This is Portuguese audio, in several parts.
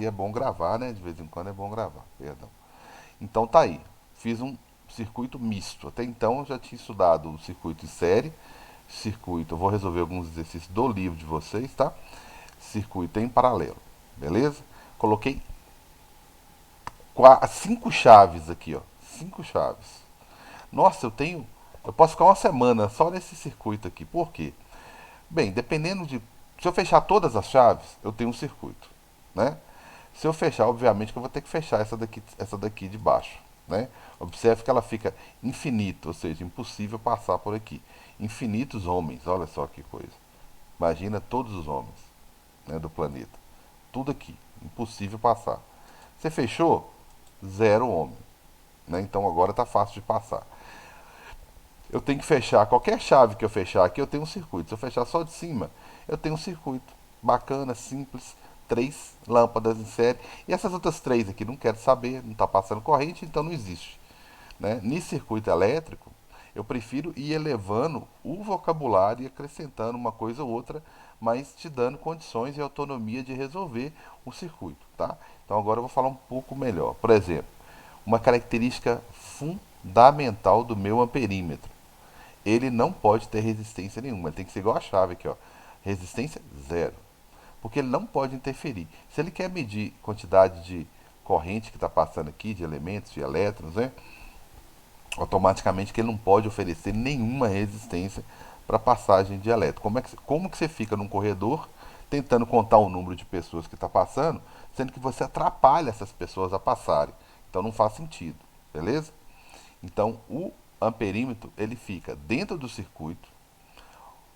é bom gravar, né? De vez em quando é bom gravar, perdão. Então tá aí. Fiz um circuito misto. Até então eu já tinha estudado o circuito em série, circuito, eu vou resolver alguns exercícios do livro de vocês, tá? Circuito em paralelo, beleza? Coloquei cinco chaves aqui, ó. Cinco chaves. Nossa, eu posso ficar uma semana só nesse circuito aqui. Por quê? Bem, dependendo de. Se eu fechar todas as chaves, eu tenho um circuito, né? Se eu fechar, obviamente que eu vou ter que fechar essa daqui de baixo, né? Observe que ela fica infinita, ou seja, impossível passar por aqui. Infinitos homens, olha só que coisa. Imagina todos os homens, né, do planeta. Tudo aqui, impossível passar. Você fechou? Zero homem, né? Então agora está fácil de passar. Eu tenho que fechar, qualquer chave que eu fechar aqui, eu tenho um circuito. Se eu fechar só de cima, eu tenho um circuito. Bacana, simples, três lâmpadas em série. E essas outras três aqui, não quero saber, não está passando corrente, então não existe. Né? Nesse circuito elétrico, eu prefiro ir elevando o vocabulário e acrescentando uma coisa ou outra, mas te dando condições e autonomia de resolver o circuito. Tá? Então agora eu vou falar um pouco melhor. Por exemplo, uma característica fundamental do meu amperímetro. Ele não pode ter resistência nenhuma. Ele tem que ser igual a chave aqui, ó. Resistência zero. Porque ele não pode interferir. Se ele quer medir quantidade de corrente que está passando aqui, de elementos, de elétrons, né? Automaticamente que ele não pode oferecer nenhuma resistência para passagem de elétron. Como que você fica num corredor tentando contar o número de pessoas que está passando, sendo que você atrapalha essas pessoas a passarem? Então não faz sentido, beleza? Então o amperímetro ele fica dentro do circuito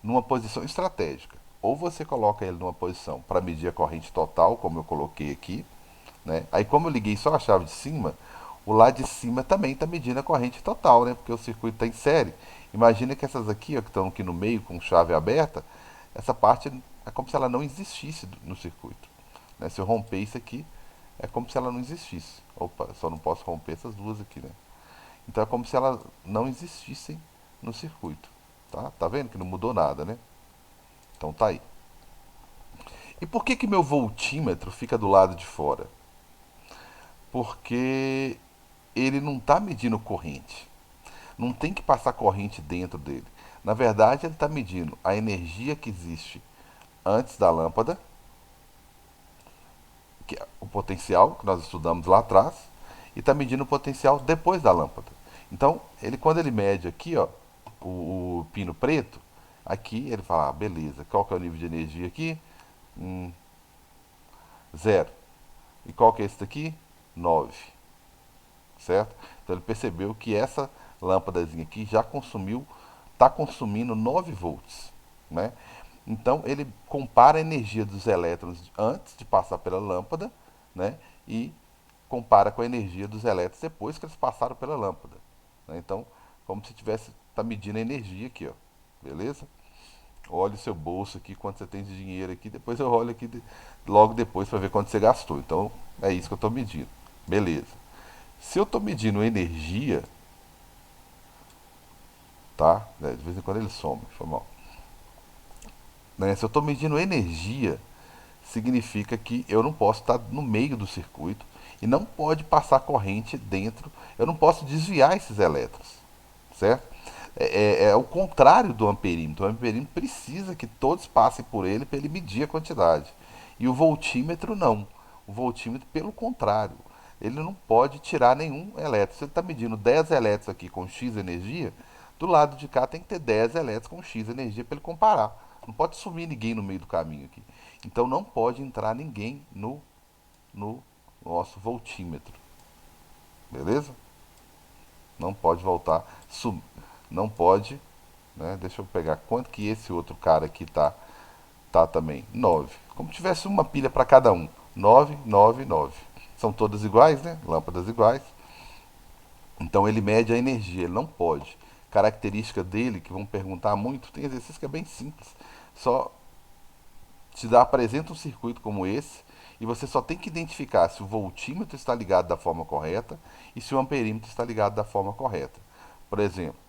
numa posição estratégica. Ou você coloca ele numa posição para medir a corrente total, como eu coloquei aqui, né? Aí como eu liguei só a chave de cima, o lado de cima também está medindo a corrente total, né? Porque o circuito está em série. Imagina que essas aqui, ó, que estão aqui no meio com chave aberta, essa parte é como se ela não existisse no circuito. Né? Se eu romper isso aqui, é como se ela não existisse. Opa, só não posso romper essas duas aqui, né? Então é como se elas não existissem no circuito. Tá vendo que não mudou nada, né? Então tá aí. E por que meu voltímetro fica do lado de fora? Porque ele não está medindo corrente. Não tem que passar corrente dentro dele. Na verdade, ele está medindo a energia que existe antes da lâmpada, que é o potencial que nós estudamos lá atrás, e está medindo o potencial depois da lâmpada. Então, quando ele mede aqui, ó, o pino preto, aqui ele fala, ah, beleza, qual que é o nível de energia aqui? Zero. E qual que é esse daqui? 9, certo? Então ele percebeu que essa lâmpadazinha aqui já consumiu, está consumindo 9 volts, né? Então ele compara a energia dos elétrons antes de passar pela lâmpada, né? E compara com a energia dos elétrons depois que eles passaram pela lâmpada, né? Então, como se tivesse tá medindo a energia aqui, ó. Beleza? Olhe o seu bolso aqui, quanto você tem de dinheiro aqui, depois eu olho aqui logo depois para ver quanto você gastou. Então, é isso que eu estou medindo. Beleza. Se eu estou medindo energia, tá? De vez em quando ele some, foi mal. Né? Se eu estou medindo energia, significa que eu não posso estar no meio do circuito e não pode passar corrente dentro. Eu não posso desviar esses elétrons, certo? É o contrário do amperímetro. O amperímetro precisa que todos passem por ele para ele medir a quantidade. E o voltímetro não. O voltímetro, pelo contrário, ele não pode tirar nenhum elétron. Se ele está medindo 10 elétrons aqui com X energia, do lado de cá tem que ter 10 elétrons com X energia para ele comparar. Não pode sumir ninguém no meio do caminho aqui. Então não pode entrar ninguém no nosso voltímetro. Beleza? Não pode voltar. Não pode. Né? Deixa eu pegar quanto que esse outro cara aqui tá também. 9. Como se tivesse uma pilha para cada um. 9, 9, 9. São todas iguais, né? Lâmpadas iguais. Então ele mede a energia, ele não pode. Característica dele, que vão perguntar muito, tem exercício que é bem simples. Só apresenta um circuito como esse e você só tem que identificar se o voltímetro está ligado da forma correta e se o amperímetro está ligado da forma correta. Por exemplo,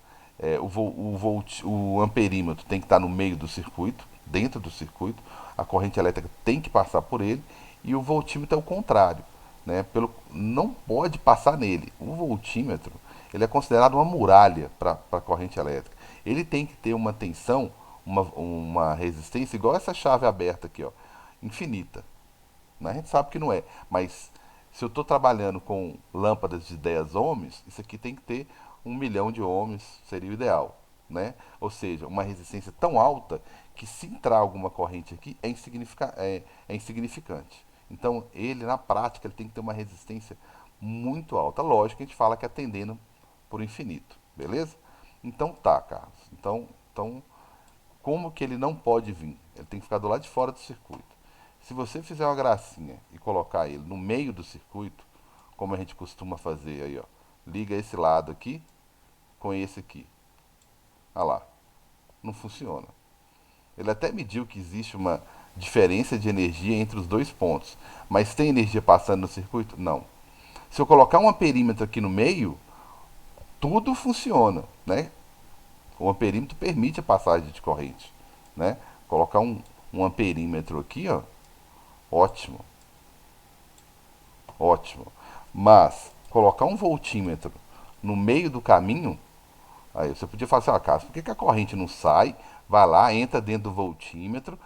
o amperímetro tem que estar no meio do circuito, dentro do circuito, a corrente elétrica tem que passar por ele e o voltímetro é o contrário, né? Não pode passar nele. O voltímetro ele é considerado uma muralha para a corrente elétrica. Ele tem que ter uma tensão, uma resistência igual essa chave aberta aqui, ó, infinita. Né? A gente sabe que não é, mas se eu estou trabalhando com lâmpadas de 10 ohms, isso aqui tem que ter 1 milhão de ohms, seria o ideal. Né? Ou seja, uma resistência tão alta que se entrar alguma corrente aqui é insignificante. Então, ele na prática ele tem que ter uma resistência muito alta. Lógico que a gente fala que é atendendo por infinito, beleza? Então tá, Carlos. Então como que ele não pode vir? Ele tem que ficar do lado de fora do circuito. Se você fizer uma gracinha e colocar ele no meio do circuito, como a gente costuma fazer aí, ó, liga esse lado aqui com esse aqui. Ah lá, não funciona. Ele até mediu que existe uma diferença de energia entre os dois pontos, mas tem energia passando no circuito? Não. Se eu colocar um amperímetro aqui no meio, tudo funciona, né? O amperímetro permite a passagem de corrente, né? Colocar um amperímetro aqui, ó, ótimo, ótimo. Mas colocar um voltímetro no meio do caminho, aí você podia falar assim, ah, Cássio, por que a corrente não sai, vai lá, entra dentro do voltímetro,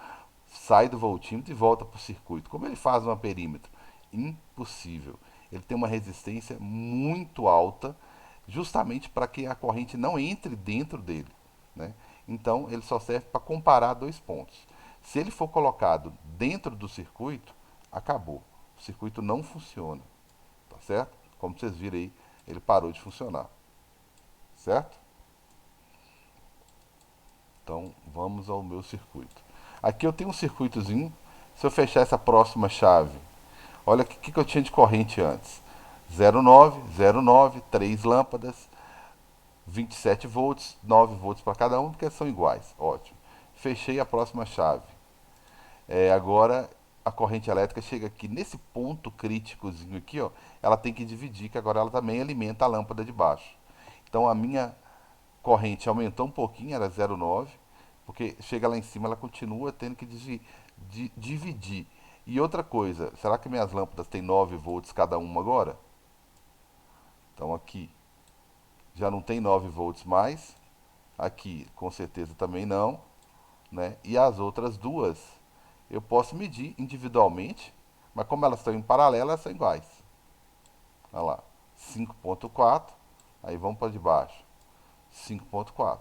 sai do voltímetro e volta para o circuito? Como ele faz um amperímetro? Impossível. Ele tem uma resistência muito alta, justamente para que a corrente não entre dentro dele. Né? Então, ele só serve para comparar dois pontos. Se ele for colocado dentro do circuito, acabou. O circuito não funciona. Tá certo? Como vocês viram aí, ele parou de funcionar. Certo? Então, vamos ao meu circuito. Aqui eu tenho um circuitozinho. Se eu fechar essa próxima chave, olha o que eu tinha de corrente antes. 0,9, 0,9, 3 lâmpadas, 27 volts, 9 volts para cada um, porque são iguais. Ótimo. Fechei a próxima chave. Agora a corrente elétrica chega aqui nesse ponto críticozinho aqui, ó, ela tem que dividir, que agora ela também alimenta a lâmpada de baixo. Então a minha corrente aumentou um pouquinho, era 0,9, porque chega lá em cima ela continua tendo que dividir. E outra coisa, será que minhas lâmpadas têm 9 volts cada uma agora? Então aqui já não tem 9 volts mais, aqui com certeza também não, né? E as outras duas eu posso medir individualmente, mas como elas estão em paralelo, elas são iguais. Olha lá, 5,4, aí vamos para de baixo, 5,4.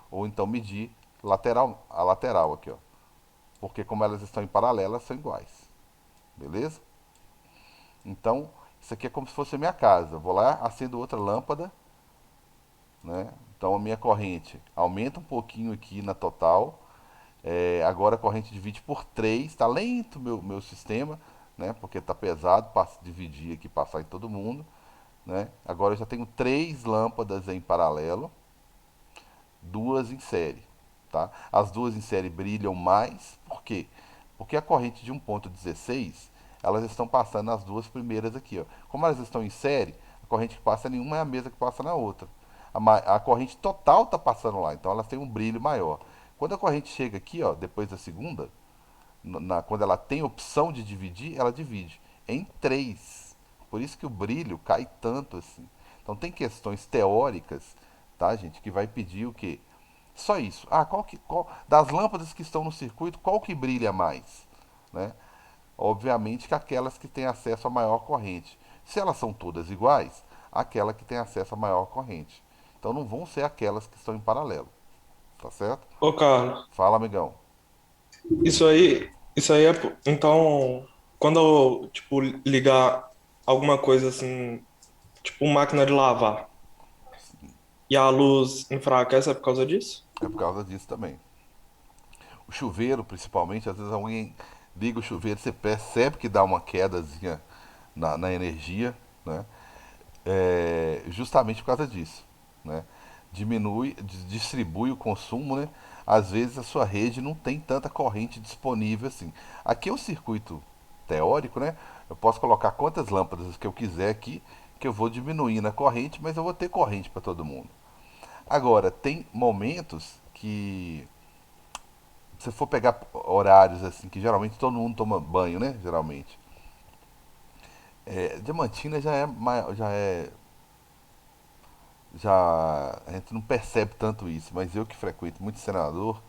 Ou então medir a lateral aqui, ó. Porque como elas estão em paralelo, elas são iguais. Beleza? Então, isso aqui é como se fosse a minha casa. Eu vou lá, acendo outra lâmpada, né? Então a minha corrente aumenta um pouquinho aqui na total. Agora a corrente divide por 3, está lento meu sistema, né? Porque está pesado para dividir aqui, passar em todo mundo. Né? Agora eu já tenho 3 lâmpadas em paralelo, duas em série. Tá? As duas em série brilham mais, por quê? Porque a corrente de 1,16 elas estão passando nas duas primeiras aqui. Ó. Como elas estão em série, a corrente que passa em uma é a mesma que passa na outra. A corrente total está passando lá, então elas têm um brilho maior. Quando a corrente chega aqui, ó, depois da segunda, quando ela tem opção de dividir, ela divide em 3. Por isso que o brilho cai tanto assim. Então tem questões teóricas, tá, gente, que vai pedir o quê? Só isso. Ah, das lâmpadas que estão no circuito, qual que brilha mais? Né? Obviamente que aquelas que têm acesso a maior corrente. Se elas são todas iguais, aquela que tem acesso a maior corrente. Então não vão ser aquelas que estão em paralelo. Tá certo? Ô, Carlos, Fala, amigão. isso aí então, quando eu, tipo, ligar alguma coisa assim, tipo máquina de lavar, e a luz enfraquece é por causa disso? É por causa disso também. O chuveiro, principalmente, às vezes alguém liga o chuveiro, você percebe que dá uma quedazinha na energia, né? Justamente por causa disso, né? Distribui o consumo, né? Às vezes a sua rede não tem tanta corrente disponível assim. Aqui é um circuito teórico, né? Eu posso colocar quantas lâmpadas que eu quiser aqui, que eu vou diminuindo a corrente, mas eu vou ter corrente para todo mundo. Agora, tem momentos que Se for pegar horários assim, que geralmente todo mundo toma banho, né? Geralmente. Diamantina já a gente não percebe tanto isso, mas eu que frequento muito senador,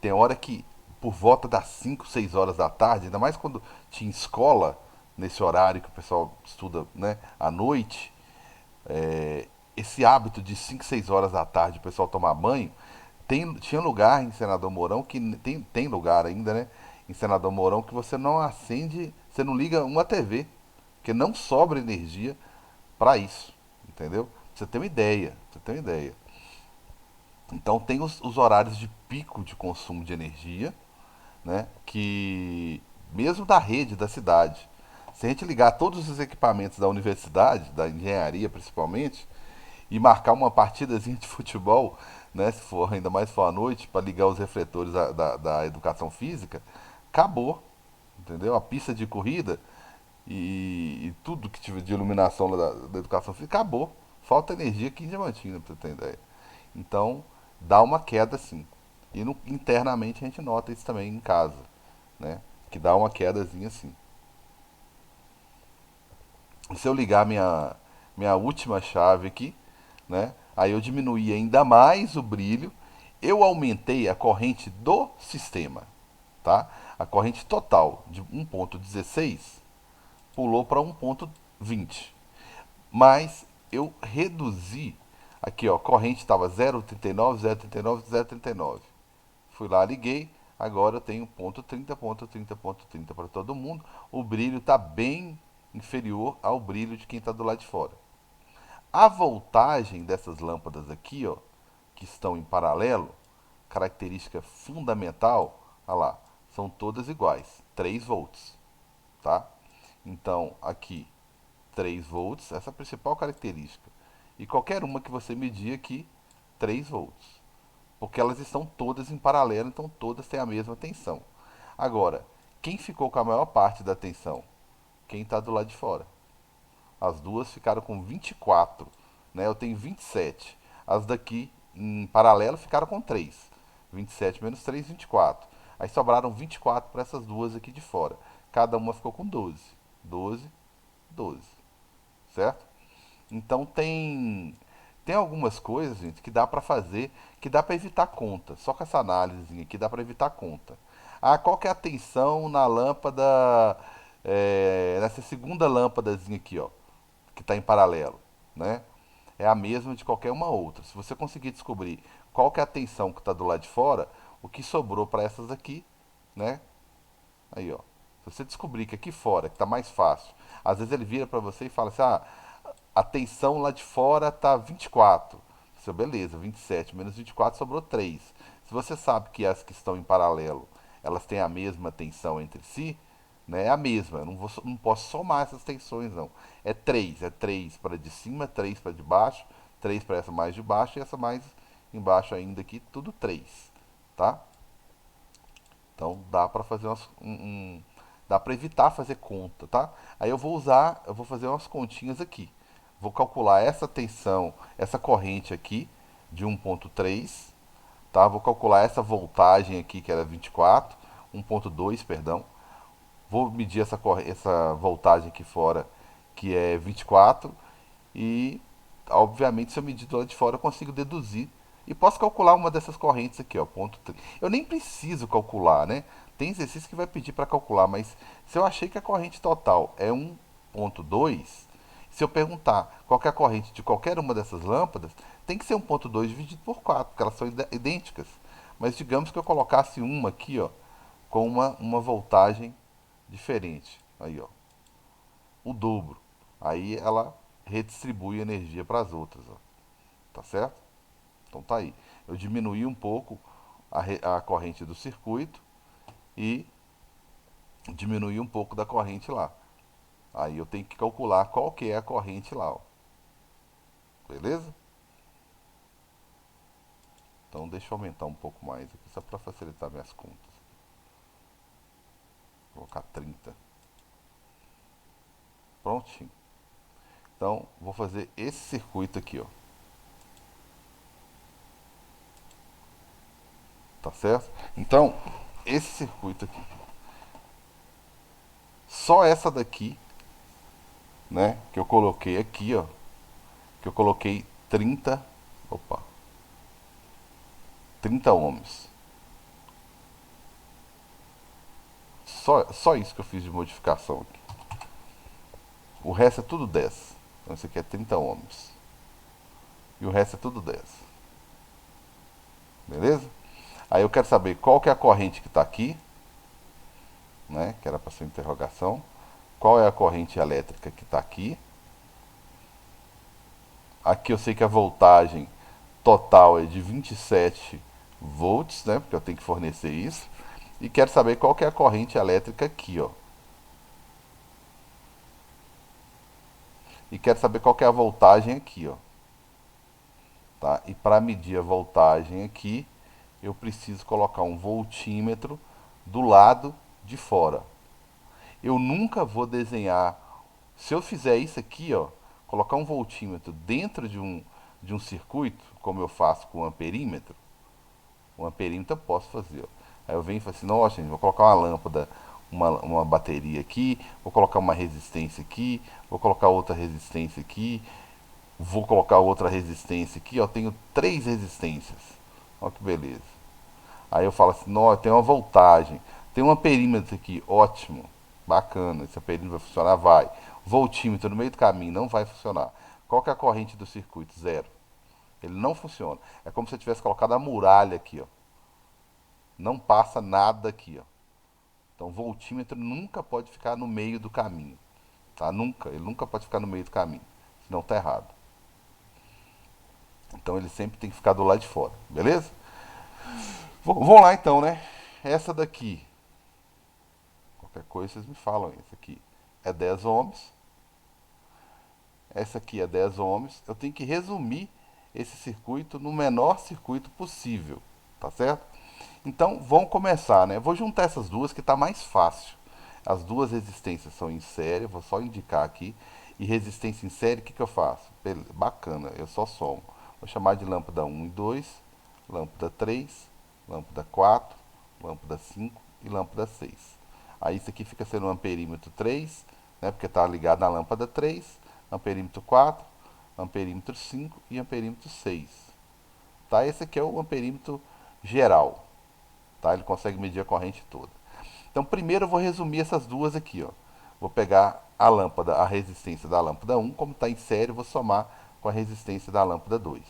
tem hora que por volta das 5 6 horas da tarde, ainda mais quando tinha escola, nesse horário que o pessoal estuda, né, à noite, é, esse hábito de 5 6 horas da tarde o pessoal tomar banho, tinha lugar em Senador Mourão que tem lugar ainda, né? Em Senador Mourão que você não acende, você não liga uma TV, porque não sobra energia para isso, entendeu? Pra você tem uma ideia, pra você tem uma ideia. Então tem os horários de pico de consumo de energia, né? Que mesmo da rede da cidade, se a gente ligar todos os equipamentos da universidade, da engenharia principalmente, e marcar uma partidazinha de futebol, né? Se for ainda mais for à noite, para ligar os refletores da educação física, acabou, entendeu? A pista de corrida e tudo que tiver de iluminação lá da educação física acabou. Falta energia aqui em Diamantina, pra você ter ideia. Então, dá uma queda sim. E internamente a gente nota isso também em casa, né? Que dá uma quedazinha assim. Se eu ligar minha última chave aqui, né? Aí eu diminuí ainda mais o brilho, eu aumentei a corrente do sistema, tá? A corrente total de 1.16 pulou para 1.20, mas eu reduzi aqui, ó, corrente estava 0,39, 0,39, 0,39. Fui lá, liguei, agora eu tenho ponto 30, ponto 30, ponto 30 para todo mundo. O brilho está bem inferior ao brilho de quem está do lado de fora. A voltagem dessas lâmpadas aqui, ó, que estão em paralelo, característica fundamental, olha lá, são todas iguais, 3 volts, tá? Então, aqui 3 volts, essa é a principal característica. E qualquer uma que você medir aqui, 3 volts. Porque elas estão todas em paralelo, então todas têm a mesma tensão. Agora, quem ficou com a maior parte da tensão? Quem está do lado de fora. As duas ficaram com 24, né? Eu tenho 27. As daqui em paralelo ficaram com 3. 27 menos 3, 24. Aí sobraram 24 para essas duas aqui de fora. Cada uma ficou com 12. 12, 12. Certo? Então tem algumas coisas, gente, que dá para fazer, que dá para evitar conta. Só com essa análise aqui dá para evitar conta. Ah, qual que é a tensão na lâmpada, nessa segunda lâmpadazinha aqui, ó, que está em paralelo, né? É a mesma de qualquer uma outra. Se você conseguir descobrir qual que é a tensão que está do lado de fora, o que sobrou para essas aqui, né? Aí, ó. Se você descobrir que aqui fora, que está mais fácil, às vezes ele vira para você e fala assim: ah, a tensão lá de fora tá 24. Seu beleza, 27 menos 24 sobrou 3. Se você sabe que as que estão em paralelo, elas têm a mesma tensão entre si, né? É a mesma. Eu não posso somar essas tensões não. É 3 para de cima, 3 para de baixo, 3 para essa mais de baixo e essa mais embaixo ainda aqui, tudo 3, tá? Então dá para fazer dá para evitar fazer conta, tá? Aí eu vou fazer umas continhas aqui. Vou calcular essa tensão, essa corrente aqui de 1.3, tá? Vou calcular essa voltagem aqui que era 24, 1.2, perdão. Vou medir essa voltagem aqui fora que é 24 e obviamente se eu medir do lado de fora eu consigo deduzir e posso calcular uma dessas correntes aqui, ó, ponto 3. Eu nem preciso calcular, né? Tem exercício que vai pedir para calcular, mas se eu achei que a corrente total é 1.2, se eu perguntar qual é a corrente de qualquer uma dessas lâmpadas, tem que ser 1.2 dividido por 4, porque elas são idênticas. Mas digamos que eu colocasse uma aqui, ó, com uma voltagem diferente. Aí, ó, o dobro. Aí ela redistribui energia para as outras, ó. Tá certo? Então tá aí. Eu diminuí um pouco a corrente do circuito e diminuí um pouco da corrente lá. Aí eu tenho que calcular qual que é a corrente lá, ó. Beleza? Então deixa eu aumentar um pouco mais aqui só para facilitar minhas contas. Vou colocar 30. Prontinho. Então vou fazer esse circuito aqui, ó. Tá certo? Então esse circuito aqui. Só essa daqui, né, que eu coloquei aqui, ó, que eu coloquei 30, opa, 30 ohms. Só isso que eu fiz de modificação aqui. O resto é tudo 10. Então esse aqui é 30 ohms. E o resto é tudo 10. Beleza? Aí eu quero saber qual que é a corrente que está aqui, né? Que era para ser interrogação. Qual é a corrente elétrica que está aqui. Aqui eu sei que a voltagem total é de 27 volts, né? Porque eu tenho que fornecer isso. E quero saber qual que é a corrente elétrica aqui, ó. E quero saber qual que é a voltagem aqui, ó. Tá? E para medir a voltagem aqui, eu preciso colocar um voltímetro do lado de fora. Eu nunca vou desenhar. Se eu fizer isso aqui, ó, colocar um voltímetro dentro de um circuito, como eu faço com o amperímetro, o amperímetro eu posso fazer. Ó. Aí eu venho e falo assim, nossa, gente, vou colocar uma lâmpada, uma bateria aqui, vou colocar uma resistência aqui, vou colocar outra resistência aqui, vou colocar outra resistência aqui, ó, tenho 3 resistências. Olha que beleza. Aí eu falo assim, não, tem uma voltagem, tem um amperímetro aqui, ótimo, bacana, esse amperímetro vai funcionar? Vai. Voltímetro no meio do caminho, não vai funcionar. Qual que é a corrente do circuito? Zero. Ele não funciona. É como se eu tivesse colocado a muralha aqui, ó. Não passa nada aqui, ó. Então, o voltímetro nunca pode ficar no meio do caminho, tá? Nunca, ele nunca pode ficar no meio do caminho, senão tá errado. Então, ele sempre tem que ficar do lado de fora, beleza? Vamos lá então, né? Essa daqui, qualquer coisa vocês me falam. Essa aqui é 10 ohms. Essa aqui é 10 ohms. Eu tenho que resumir esse circuito no menor circuito possível, tá certo? Então vamos começar, né? Vou juntar essas duas que está mais fácil. As duas resistências são em série, vou só indicar aqui. E resistência em série, o que, que eu faço? Bacana, eu só somo. Vou chamar de lâmpada 1 e 2, lâmpada 3, lâmpada 4, lâmpada 5 e lâmpada 6. Aí isso aqui fica sendo um amperímetro 3, né, porque está ligado na lâmpada 3, amperímetro 4, amperímetro 5 e amperímetro 6. Tá? Esse aqui é o amperímetro geral. Tá? Ele consegue medir a corrente toda. Então, primeiro eu vou resumir essas duas aqui. Ó. Vou pegar a lâmpada, a resistência da lâmpada 1, como está em série, eu vou somar com a resistência da lâmpada 2.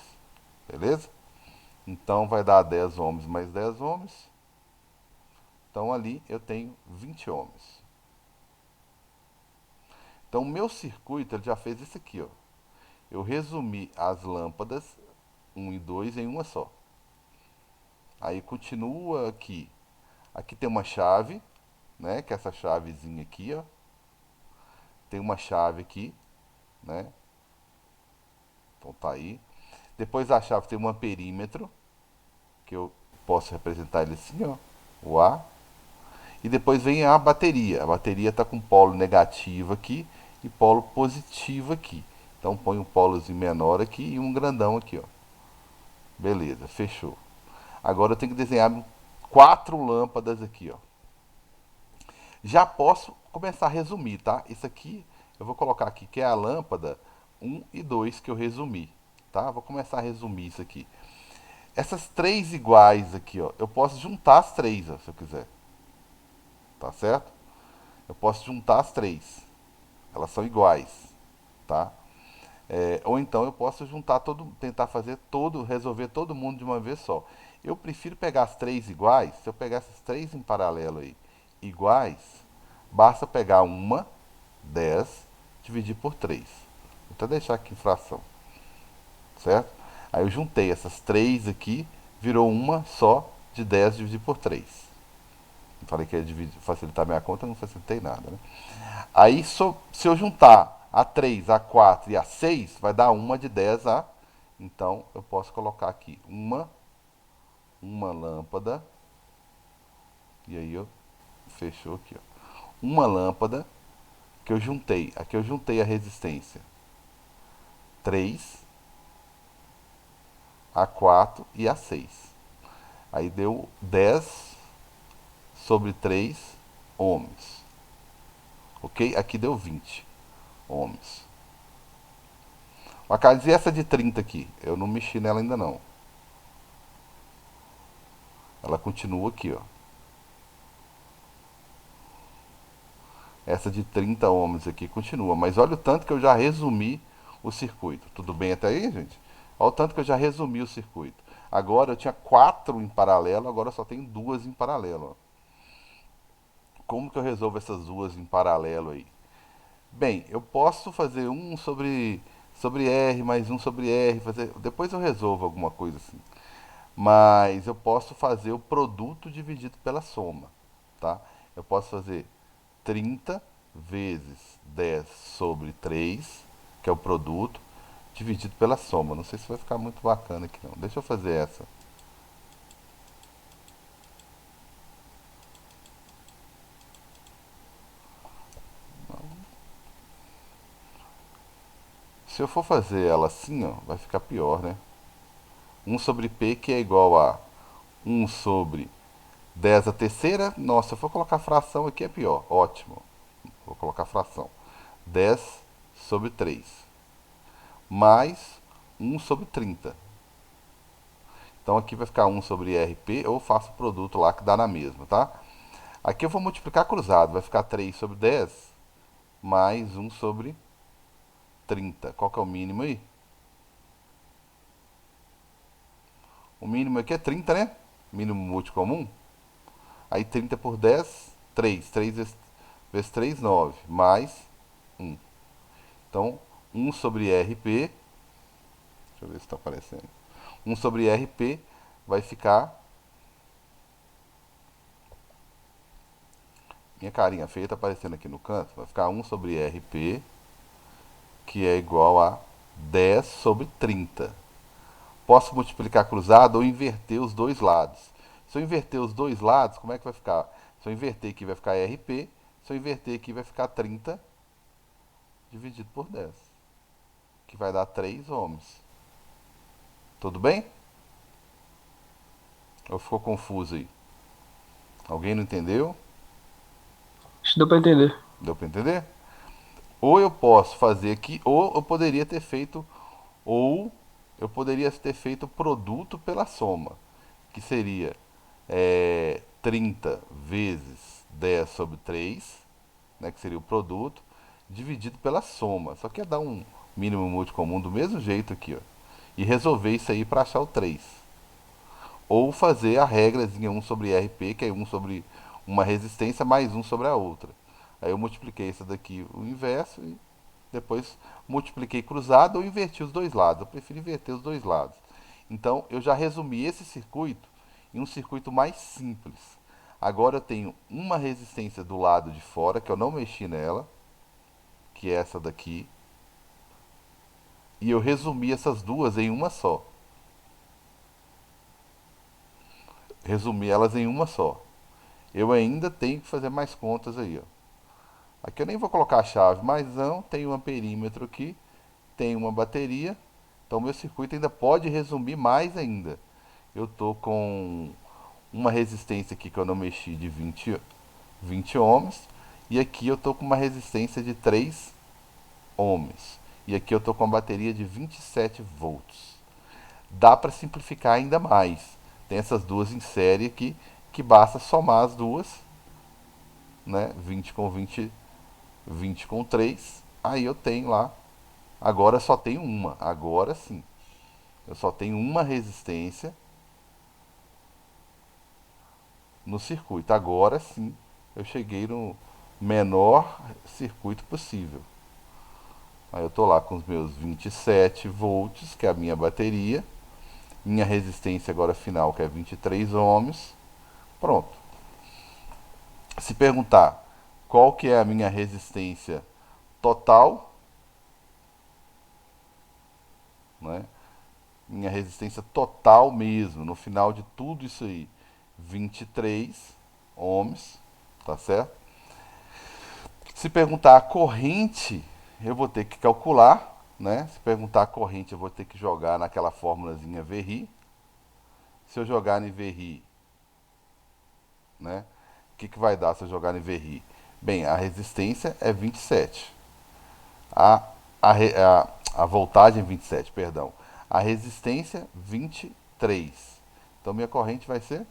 Beleza? Então, vai dar 10 ohms mais 10 ohms. Então, ali eu tenho 20 ohms. Então, o meu circuito ele já fez isso aqui. Ó. Eu resumi as lâmpadas 1 e 2 em uma só. Aí continua aqui. Aqui tem uma chave, né? Que é essa chavezinha aqui, ó. Tem uma chave aqui, né? Então tá aí. Depois da chave tem um amperímetro, que eu posso representar ele assim, ó. O A. E depois vem a bateria. A bateria está com polo negativo aqui e polo positivo aqui. Então põe um polozinho menor aqui e um grandão aqui, ó. Beleza, fechou. Agora eu tenho que desenhar 4 lâmpadas aqui, ó. Já posso começar a resumir, tá? Isso aqui eu vou colocar aqui que é a lâmpada 1 e 2 que eu resumi, tá? Vou começar a resumir isso aqui. Essas 3 iguais aqui, ó, eu posso juntar as 3, ó, se eu quiser. Tá certo? Eu posso juntar as 3. Elas são iguais, tá? Ou então eu posso juntar todo, tentar fazer todo, resolver todo mundo de uma vez só. Eu prefiro pegar as 3 iguais. Se eu pegar essas 3 em paralelo aí, iguais, basta pegar uma, 10, dividir por 3. Vou até deixar aqui em fração, certo? Aí eu juntei essas 3 aqui, virou uma só de 10 dividir por 3. Eu falei que ia facilitar minha conta, não facilitei nada, né? Aí, se eu juntar a 3, a 4 e a 6, vai dar uma de 10 a. Então, eu posso colocar aqui uma lâmpada. E aí, eu fechou aqui, ó. Uma lâmpada que eu juntei. Aqui eu juntei a resistência 3, a 4 e a 6. Aí deu 10 sobre 3 ohms. Ok? Aqui deu 20 ohms. E essa de 30 aqui? Eu não mexi nela ainda não. Ela continua aqui, ó. Essa de 30 ohms aqui continua. Mas olha o tanto que eu já resumi o circuito. Tudo bem até aí, gente? Olha o tanto que eu já resumi o circuito. Agora eu tinha 4 em paralelo, agora eu só tenho 2 em paralelo. Ó. Como que eu resolvo essas duas em paralelo aí? Bem, eu posso fazer um sobre R mais um sobre R, depois eu resolvo alguma coisa assim. Mas eu posso fazer o produto dividido pela soma, tá? Eu posso fazer 30 vezes 10 sobre 3, que é o produto, dividido pela soma. Não sei se vai ficar muito bacana aqui não. Deixa eu fazer essa. Se eu for fazer ela assim, ó, vai ficar pior, né? Um sobre P que é igual a um sobre 10 a terceira. Nossa, se eu for colocar fração aqui é pior. Ótimo. Vou colocar fração. 10 sobre 3 mais um sobre 30. Então aqui vai ficar um sobre RP, ou faço o produto lá que dá na mesma, tá? Aqui eu vou multiplicar cruzado, vai ficar 3 sobre 10 mais um sobre 30. Qual que é o mínimo aí? O mínimo aqui é 30, né? Mínimo múltiplo comum. Aí 30 por 10, 3. 3 vezes 3, 9. Mais 1. Então, 1 sobre RP. Deixa eu ver se está aparecendo. 1 sobre RP vai ficar. Minha carinha feia está aparecendo aqui no canto. Vai ficar 1 sobre RP, que é igual a 10 sobre 30. Posso multiplicar cruzado ou inverter os dois lados. Se eu inverter os dois lados, como é que vai ficar? Se eu inverter aqui vai ficar RP, se eu inverter aqui vai ficar 30 dividido por 10, que vai dar 3 ohms. Tudo bem? Ou ficou confuso aí? Alguém não entendeu? Acho que deu pra entender. Deu para entender? Ou eu posso fazer aqui, ou eu poderia ter feito, ou eu poderia ter feito o produto pela soma, que seria 30 vezes 10 sobre 3, né, que seria o produto, dividido pela soma. Só que ia dar um mínimo múltiplo comum do mesmo jeito aqui, ó. E resolver isso aí para achar o 3. Ou fazer a regrazinha 1 sobre RP, que é 1 sobre uma resistência mais 1 sobre a outra. Aí eu multipliquei essa daqui o inverso e depois multipliquei cruzado ou inverti os dois lados. Eu prefiro inverter os dois lados. Então eu já resumi esse circuito em um circuito mais simples. Agora eu tenho uma resistência do lado de fora, que eu não mexi nela, que é essa daqui. E eu resumi essas duas em uma só. Resumi elas em uma só. Eu ainda tenho que fazer mais contas aí, ó. Aqui eu nem vou colocar a chave, mas não, tem um perímetro aqui, tem uma bateria. Então meu circuito ainda pode resumir mais ainda. Eu tô com uma resistência aqui que eu não mexi de 20 ohms. E aqui eu tô com uma resistência de 3 ohms. E aqui eu tô com uma bateria de 27 volts. Dá para simplificar ainda mais. Tem essas duas em série aqui, que basta somar as duas, né? 20 com 20, 20 com 3. Aí eu tenho lá. Agora só tenho uma. Agora sim. Eu só tenho uma resistência no circuito. Agora sim, eu cheguei no menor circuito possível. Aí eu tô lá com os meus 27 volts, que é a minha bateria. Minha resistência agora final, que é 23 ohms. Pronto. Se perguntar qual que é a minha resistência total, né? Minha resistência total mesmo, no final de tudo isso aí, 23 ohms, tá certo? Se perguntar a corrente, eu vou ter que calcular, né? Se perguntar a corrente, eu vou ter que jogar naquela formulazinha VRI. Se eu jogar em VRI, né? que vai dar se eu jogar em Verri? Bem, a resistência é 27. A, a, a voltagem é 27, perdão. A resistência 23. Então minha corrente vai ser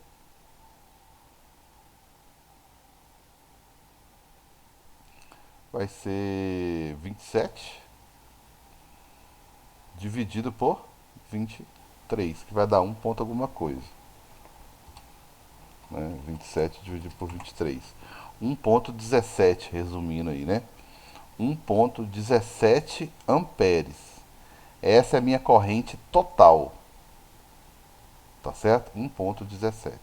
vai ser 27 dividido por 23, que vai dar 1 ponto alguma coisa. Né? 27 dividido por 23. 1,17, resumindo aí, né? 1,17 amperes. Essa é a minha corrente total. Tá certo? 1,17.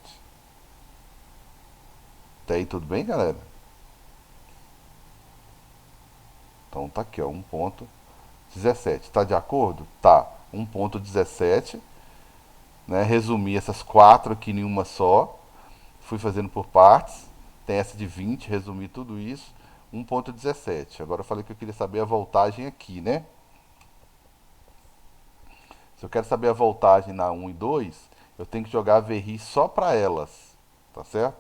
Até aí tudo bem, galera? Então tá aqui, ó, 1,17. Tá de acordo? Tá. 1,17. Né? Resumi essas quatro aqui em uma só. Fui fazendo por partes. Tem essa de 20, resumi tudo isso. 1,17. Agora eu falei que eu queria saber a voltagem aqui, né? Se eu quero saber a voltagem na 1 e 2, eu tenho que jogar a Verri só para elas, tá certo?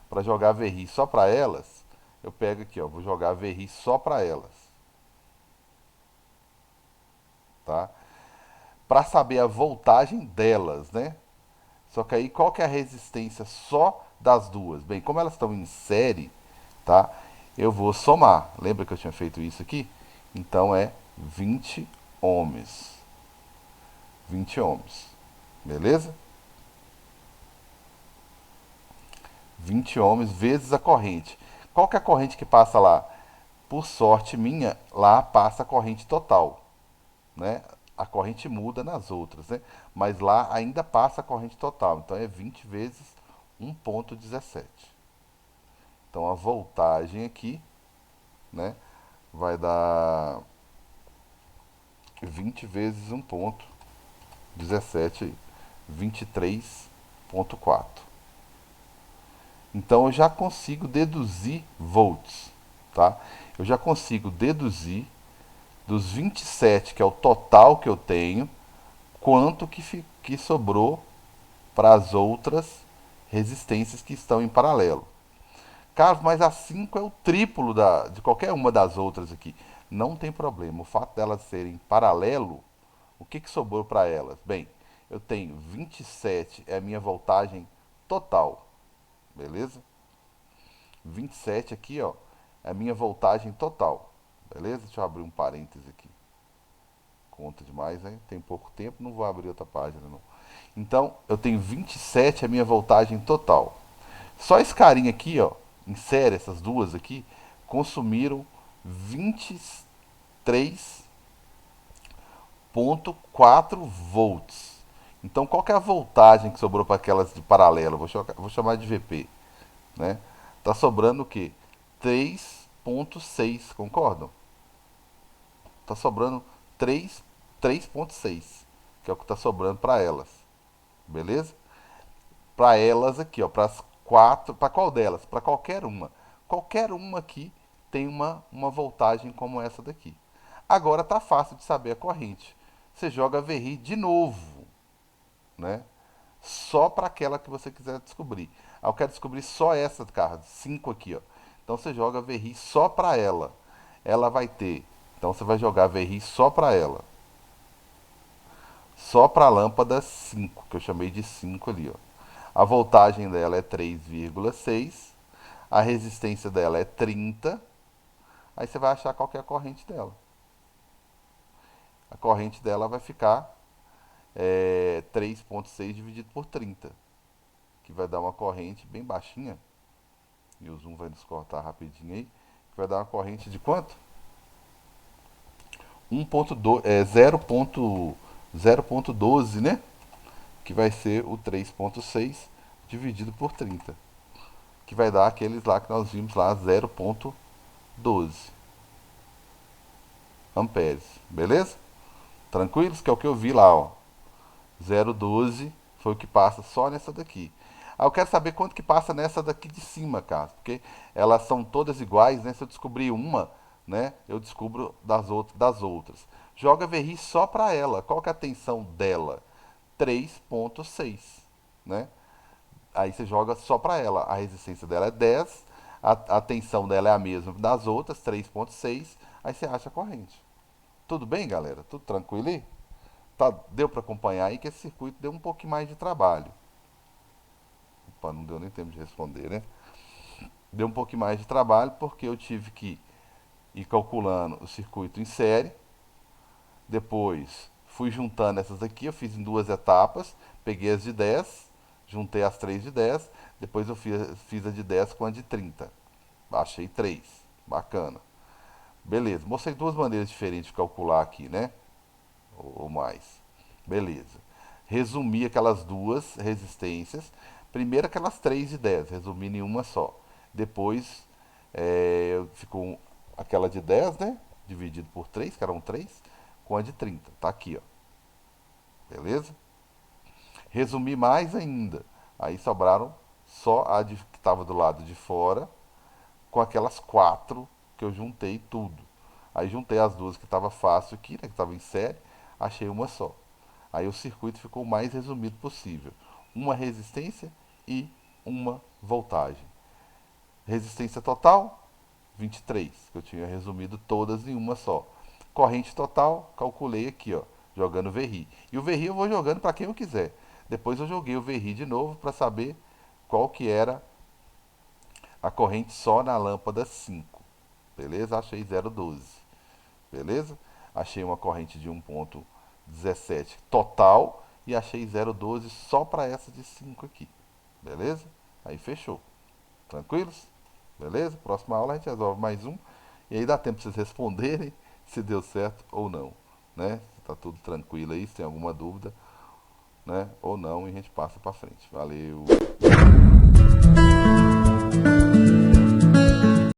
Para jogar a Verri só para elas, eu pego aqui, ó, vou jogar a Verri só para elas, tá? Para saber a voltagem delas, né? Só que aí qual que é a resistência só das duas? Bem, como elas estão em série, tá? Eu vou somar. Lembra que eu tinha feito isso aqui? Então é 20 ohms. 20 ohms. Beleza? 20 ohms vezes a corrente. Qual que é a corrente que passa lá? Por sorte minha, lá passa a corrente total, né? A corrente muda nas outras, né? Mas lá ainda passa a corrente total. Então é 20 vezes 1,17. Então a voltagem aqui, né, vai dar 20 vezes 1,17, 23,4. Então eu já consigo deduzir volts, tá? Eu já consigo deduzir dos 27, que é o total que eu tenho, quanto que sobrou para as outras resistências que estão em paralelo. Carlos, mas a 5 é o triplo de qualquer uma das outras aqui. Não tem problema. O fato delas serem paralelo, o que sobrou para elas? Bem, eu tenho 27, é a minha voltagem total. Beleza? 27 aqui, ó, é a minha voltagem total. Beleza? Deixa eu abrir um parêntese aqui. Conta demais, né? Tem pouco tempo, não vou abrir outra página, não. Então, eu tenho 27, é a minha voltagem total. Só esse carinha aqui, ó, em série, essas duas aqui, consumiram 23,4 volts. Então, qual que é a voltagem que sobrou para aquelas de paralelo? Vou chamar de VP, né? Tá sobrando o quê? 3,6, concordam? Tá sobrando 3,6, que é o que tá sobrando para elas. Beleza? Para elas aqui, ó, para as quatro, para qual delas? Para qualquer uma. Qualquer uma aqui tem uma voltagem como essa daqui. Agora tá fácil de saber a corrente. Você joga Verri de novo, né? Só para aquela que você quiser descobrir. Eu quero descobrir só essa, cara, 5 aqui, ó. Então você joga Verri só para ela. Ela vai ter. Então você vai jogar Verri só para ela. Só para a lâmpada 5, que eu chamei de 5 ali, ó. A voltagem dela é 3,6. A resistência dela é 30. Aí você vai achar qual que é a corrente dela. A corrente dela vai ficar 3,6 dividido por 30, que vai dar uma corrente bem baixinha. E o zoom vai nos cortar rapidinho aí. Que vai dar uma corrente de quanto? 1.2, 0,12, né? Que vai ser o 3,6 dividido por 30. Que vai dar aqueles lá que nós vimos lá, 0,12 amperes. Beleza? Tranquilos? Que é o que eu vi lá, ó. 0,12 foi o que passa só nessa daqui. Aí eu quero saber quanto que passa nessa daqui de cima, cara. Porque elas são todas iguais, né? Se eu descobrir uma, né? Eu descubro das outras. Joga Verri só para ela. Qual que é a tensão dela? 3,6, né? Aí você joga só para ela. A resistência dela é 10, a tensão dela é a mesma das outras, 3,6. Aí você acha a corrente. Tudo bem, galera? Tudo tranquilo aí? Tá, deu para acompanhar aí que esse circuito deu um pouquinho mais de trabalho. Opa, não deu nem tempo de responder, né? Deu um pouquinho mais de trabalho porque eu tive que ir calculando o circuito em série. Depois fui juntando essas aqui, eu fiz em duas etapas. Peguei as de 10, juntei as três de 10. Depois eu fiz a de 10 com a de 30. Baixei 3. Bacana. Beleza, mostrei duas maneiras diferentes de calcular aqui, né? Ou mais. Beleza. Resumi aquelas duas resistências. Primeiro aquelas 3 de 10, resumindo em uma só. Depois ficou aquela de 10, né? Dividido por 3, que eram 3, com a de 30. Tá aqui, ó. Beleza? Resumi mais ainda. Aí sobraram só que estava do lado de fora, com aquelas 4 que eu juntei tudo. Aí juntei as duas que estava fácil aqui, né? Que estava em série, achei uma só. Aí o circuito ficou o mais resumido possível. Uma resistência e uma voltagem. Resistência total, 23, que eu tinha resumido todas em uma só. Corrente total, calculei aqui, ó, jogando Verri. E o Verri eu vou jogando para quem eu quiser. Depois eu joguei o Verri de novo para saber qual que era a corrente só na lâmpada 5. Beleza? Achei 0,12. Beleza? Achei uma corrente de 1,17 total e achei 0,12 só para essa de 5 aqui. Beleza? Aí fechou. Tranquilos? Beleza? Próxima aula a gente resolve mais um. E aí dá tempo para vocês responderem se deu certo ou não. Né? Se tá tudo tranquilo aí, se tem alguma dúvida, né? Ou não, e a gente passa para frente. Valeu!